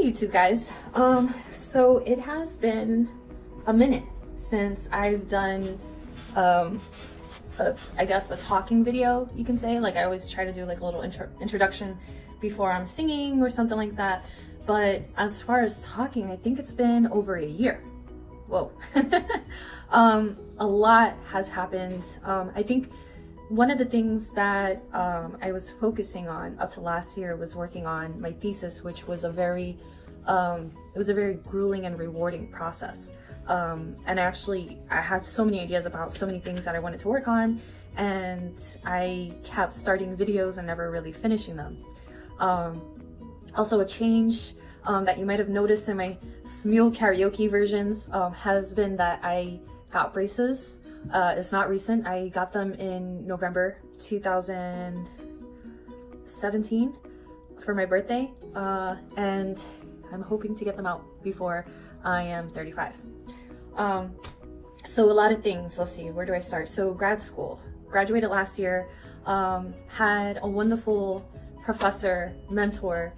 YouTube guys. So it has been a minute since I've done I guess a talking video, you can say. Like I always try to do like a little introduction before I'm singing or something like that. But as far as talking, I think it's been over a year. Whoa. A lot has happened. I think one of the things that I was focusing on up to last year was working on my thesis, which was a very grueling and rewarding process. And I had so many ideas about so many things that I wanted to work on, and I kept starting videos and never really finishing them. Also a change that you might have noticed in my Smule karaoke versions has been that I got braces. It's not recent. I got them in November 2017 for my birthday, and I'm hoping to get them out before I am 35. So a lot of things. Let's see, where do I start? So grad school, graduated last year, had a wonderful professor, mentor,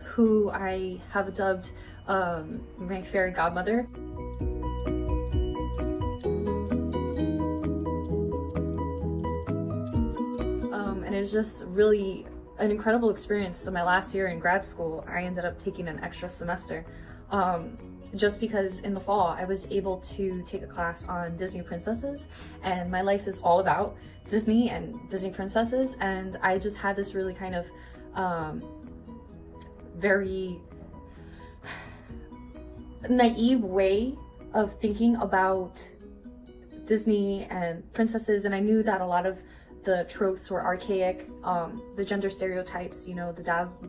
who I have dubbed my fairy godmother. And it's just really an incredible experience. So my last year in grad school, I ended up taking an extra semester. Just because in the fall I was able to take a class on Disney princesses, and my life is all about Disney and Disney princesses, and I just had this really kind of very naive way of thinking about Disney and princesses, and I knew that a lot of the tropes were archaic, the gender stereotypes, you know, the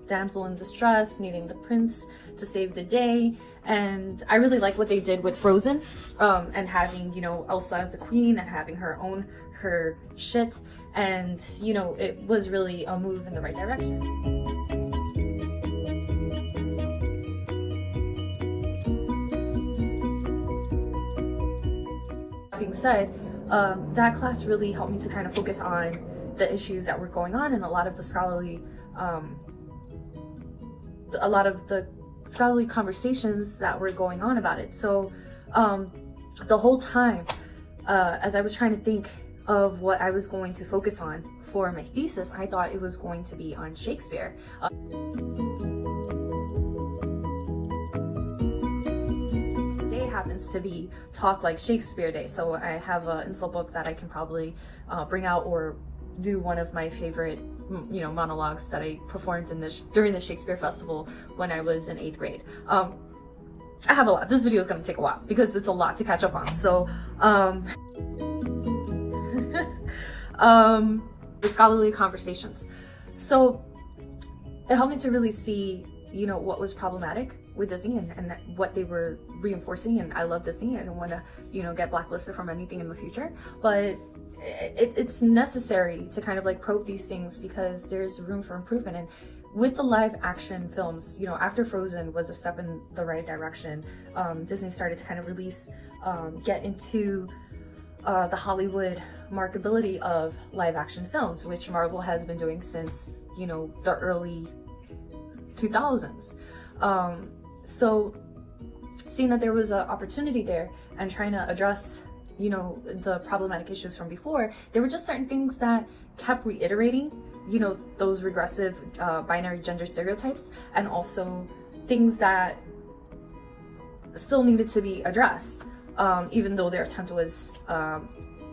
damsel in distress needing the prince to save the day. And I really like what they did with Frozen, and having, you know, Elsa as a queen and having her shit. And, you know, it was really a move in the right direction. That being said, that class really helped me to kind of focus on the issues that were going on and a lot of the scholarly conversations that were going on about it. So the whole time, as I was trying to think of what I was going to focus on for my thesis, I thought it was going to be on Shakespeare. Happens to be Talk Like Shakespeare Day, so I have an insult book that I can probably bring out or do one of my favorite, you know, monologues that I performed during the Shakespeare Festival when I was in 8th grade. I have a lot. This video is going to take a while because it's a lot to catch up on. So the scholarly conversations. So it helped me to really see, you know, what was problematic with Disney and what they were reinforcing. And I love Disney. I don't want to, you know, get blacklisted from anything in the future, but it's necessary to kind of like probe these things because there's room for improvement. And with the live action films, you know, after Frozen was a step in the right direction, Disney started to kind of release, get into the Hollywood marketability of live action films, which Marvel has been doing since, you know, the early 2000s. So seeing that there was an opportunity there and trying to address, you know, the problematic issues from before, there were just certain things that kept reiterating, you know, those regressive binary gender stereotypes, and also things that still needed to be addressed, even though their attempt was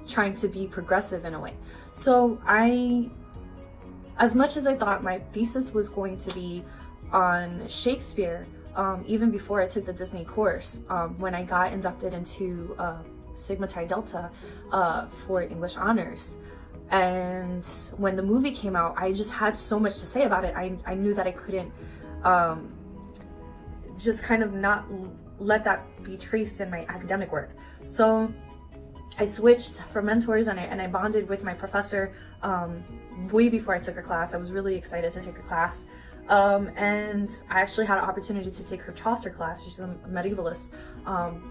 trying to be progressive in a way. So as much as I thought my thesis was going to be on Shakespeare, even before I took the Disney course, when I got inducted into Sigma Chi Delta for English honors, and when the movie came out, I just had so much to say about it. I knew that I couldn't just kind of not let that be traced in my academic work. So I switched for mentors, and I bonded with my professor way before I took her class. I was really excited to take her class. And I actually had an opportunity to take her Chaucer class. She's a medievalist,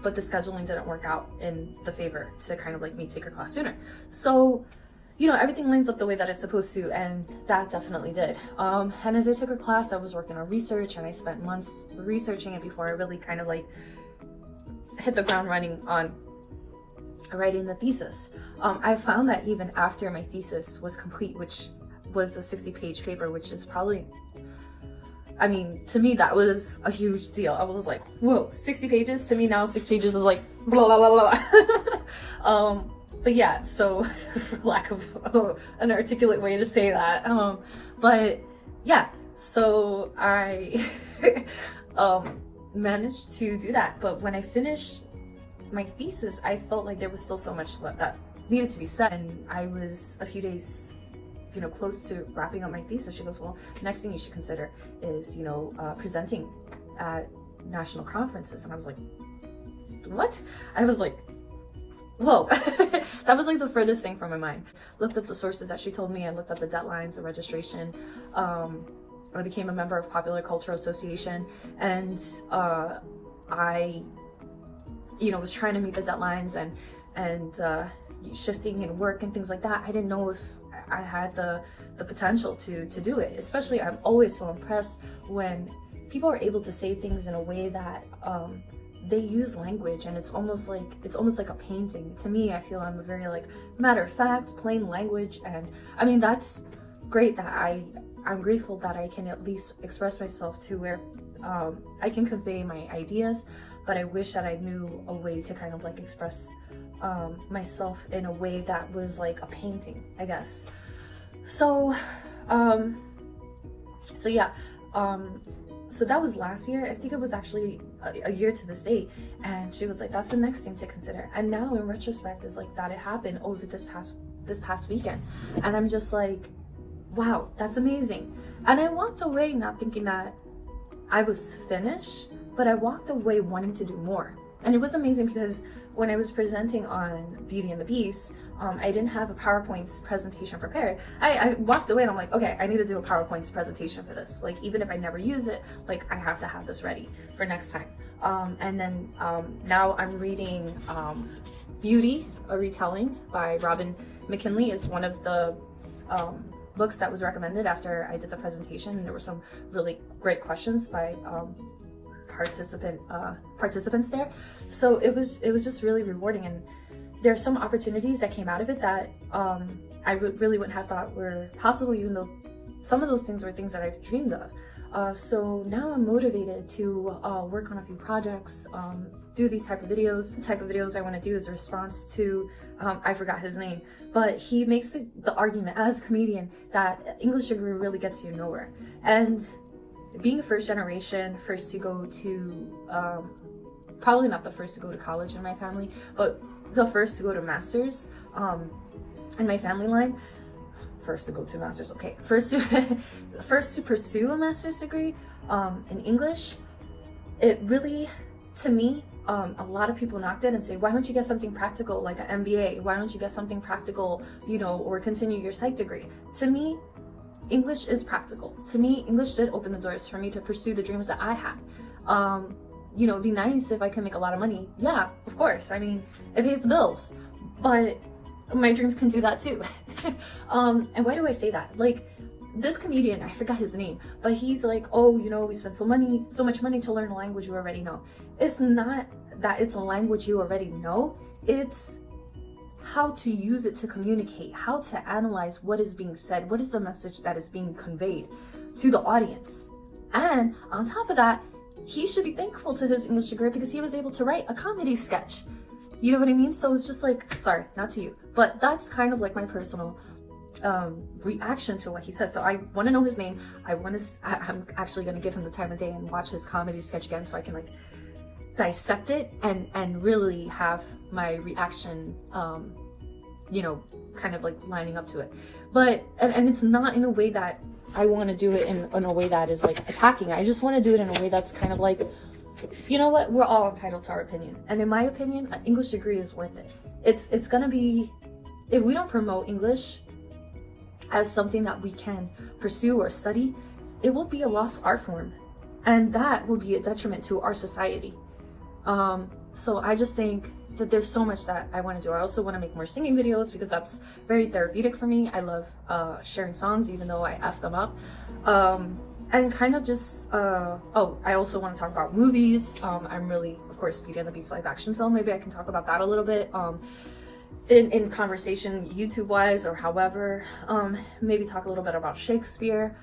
but the scheduling didn't work out in the favor to kind of like me take her class sooner. So you know, everything lines up the way that it's supposed to, and that definitely did. And as I took a class, I was working on research, and I spent months researching it before I really kind of like hit the ground running on writing the thesis. I found that even after my thesis was complete, which was a 60-page paper, which is probably, I mean, to me, that was a huge deal. I was like, whoa, 60 pages? To me now, 6 pages is like, blah, blah, blah, blah. But yeah, so for lack of an articulate way to say that. But yeah, so I managed to do that. But when I finished my thesis, I felt like there was still so much that needed to be said. And I was a few days, you know, close to wrapping up my thesis. She goes, well, next thing you should consider is, you know, presenting at national conferences. And I was like, what? I was like, whoa. That was like the furthest thing from my mind. Looked up the sources that she told me. I looked up the deadlines, the registration. I became a member of Popular Culture Association, and I, you know, was trying to meet the deadlines and shifting in work and things like that. I didn't know if I had the potential to do it. Especially, I'm always so impressed when people are able to say things in a way that they use language, and it's almost like a painting. To me, I feel I'm a very like matter of fact, plain language, and I mean that's great. That I'm grateful that I can at least express myself to where I can convey my ideas, but I wish that I knew a way to kind of like express myself in a way that was like a painting, I guess. So yeah. So that was last year. I think it was actually a year to this day. And she was like, that's the next thing to consider. And now in retrospect is like that it happened over this past weekend. And I'm just like, wow, that's amazing. And I walked away not thinking that I was finished, but I walked away wanting to do more. And it was amazing because when I was presenting on Beauty and the Beast, I didn't have a PowerPoint presentation prepared. I walked away and I'm like, okay, I need to do a PowerPoint presentation for this. Like, even if I never use it, like I have to have this ready for next time. And then now I'm reading Beauty, a retelling by Robin McKinley. It's one of the books that was recommended after I did the presentation, and there were some really great questions by participants there. So it was just really rewarding, and there are some opportunities that came out of it that I really wouldn't have thought were possible, even though some of those things were things that I've dreamed of. So now I'm motivated to work on a few projects, do these type of videos. The type of videos I want to do is a response to, I forgot his name, but he makes the argument as a comedian that English degree really gets you nowhere. And being a first generation, first to go to, probably not the first to go to college in my family, but the first to go to masters in my family line. First to go to masters, okay. First to pursue a master's degree in English. It really, to me, a lot of people knocked it and say, why don't you get something practical like an MBA? Why don't you get something practical, you know, or continue your psych degree? To me, English is practical. To me, English did open the doors for me to pursue the dreams that I had. You know, it'd be nice if I can make a lot of money. Yeah, of course. I mean, it pays the bills, but my dreams can do that too. And why do I say that? Like, this comedian, I forgot his name, but he's like, oh, you know, we spent so much money to learn a language you already know. It's not that it's a language you already know. It's how to use it to communicate, how to analyze what is being said, what is the message that is being conveyed to the audience. And on top of that, he should be thankful to his English degree because he was able to write a comedy sketch. You know what I mean? So it's just like, sorry, not to you, but that's kind of like my personal reaction to what he said. So I want to know his name. I'm actually going to give him the time of day and watch his comedy sketch again so I can like dissect it and really have my reaction, you know, kind of like lining up to it. But, and it's not in a way that I want to do it in a way that is like attacking. I just want to do it in a way that's kind of like, you know what, we're all entitled to our opinion. And in my opinion, an English degree is worth it. It's gonna be, if we don't promote English as something that we can pursue or study, it will be a lost art form. And that will be a detriment to our society. So I just think that there's so much that I want to do. I also want to make more singing videos because that's very therapeutic for me. I love sharing songs even though I F them up. And kind of just, oh, I also want to talk about movies. I'm really, of course, Beauty and the Beast live action film. Maybe I can talk about that a little bit in conversation, YouTube wise, or however. Maybe talk a little bit about Shakespeare,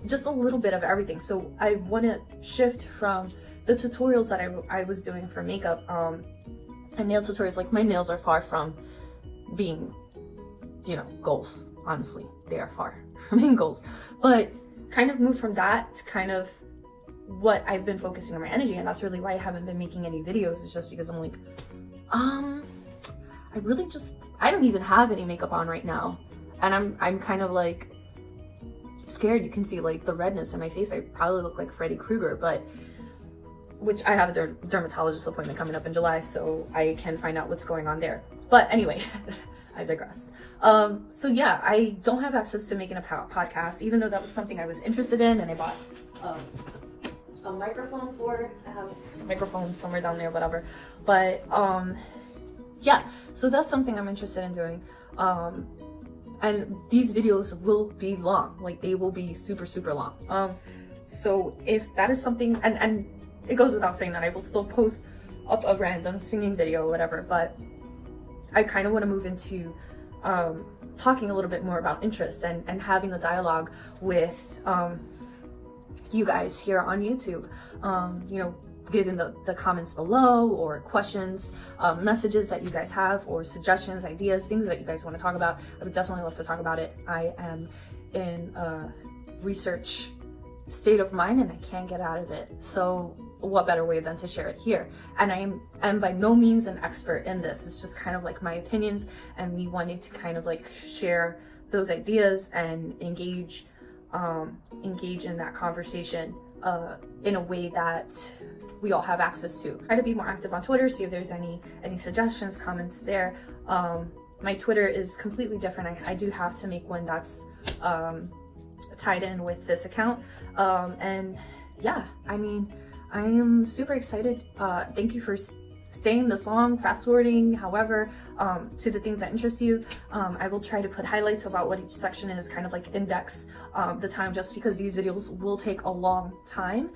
just a little bit of everything. So I want to shift from the tutorials that I was doing for makeup and nail tutorials. Like, my nails are far from being, you know, goals. Honestly, they are far from being goals, but kind of move from that to kind of what I've been focusing on my energy. And that's really why I haven't been making any videos. It's just because I'm like, I don't even have any makeup on right now. And I'm kind of like scared. You can see like the redness in my face. I probably look like Freddy Krueger, but which I have a dermatologist appointment coming up in July, so I can find out what's going on there. But anyway, I digress. So yeah, I don't have access to making a podcast, even though that was something I was interested in, and I bought a microphone for. I have a microphone somewhere down there, whatever. But yeah, so that's something I'm interested in doing. And these videos will be long, like they will be super, super long. So if that is something, and it goes without saying that I will still post up a random singing video or whatever, but I kind of want to move into talking a little bit more about interests and having a dialogue with you guys here on YouTube. You know, give in the comments below, or questions, messages that you guys have, or suggestions, ideas, things that you guys want to talk about. I would definitely love to talk about it. I am in a research state of mind and I can't get out of it. So what better way than to share it here? And I am by no means an expert in this. It's just kind of like my opinions and me wanting to kind of like share those ideas and engage in that conversation in a way that we all have access to. Try to be more active on Twitter, see if there's any suggestions, comments there. My Twitter is completely different. I do have to make one that's tied in with this account. And yeah, I mean, I am super excited. Thank you for staying this long, fast forwarding, however, to the things that interest you. I will try to put highlights about what each section is, kind of like index the time, just because these videos will take a long time.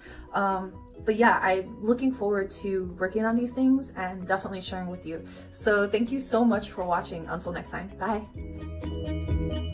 But yeah, I'm looking forward to working on these things and definitely sharing with you. So thank you so much for watching. Until next time, bye.